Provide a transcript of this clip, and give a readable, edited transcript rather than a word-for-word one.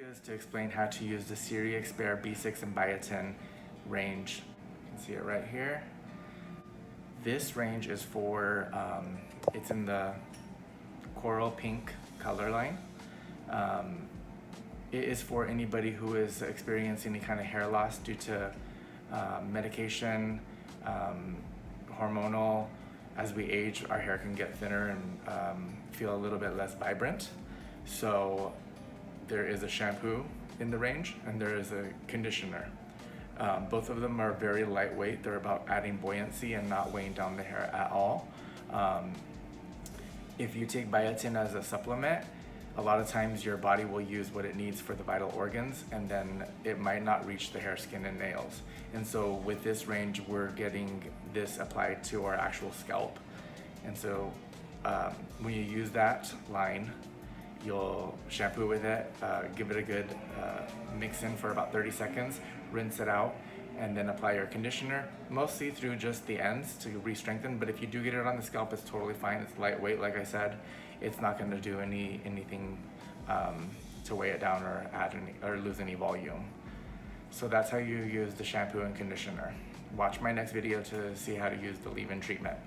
is to explain how to use the Serie Expert B6 and Biotin range. You can see it right here. This range is for, it's in the coral pink color line. It is for anybody who is experiencing any kind of hair loss due to medication, hormonal. As we age, our hair can get thinner and feel a little bit less vibrant. So there is a shampoo in the range and there is a conditioner. Both of them are very lightweight. They're about adding buoyancy and not weighing down the hair at all. If you take biotin as a supplement, a lot of times your body will use what it needs for the vital organs, and then it might not reach the hair, skin, and nails. And so with this range, we're getting this applied to our actual scalp. And so when you use that line, you'll shampoo with it, give it a good mix in for about 30 seconds, rinse it out, and then apply your conditioner, mostly through just the ends to re-strengthen. But if you do get it on the scalp, it's totally fine. It's lightweight, like I said. It's not going to do anything to weigh it down or add or lose any volume. So that's how you use the shampoo and conditioner. Watch my next video to see how to use the leave-in treatment.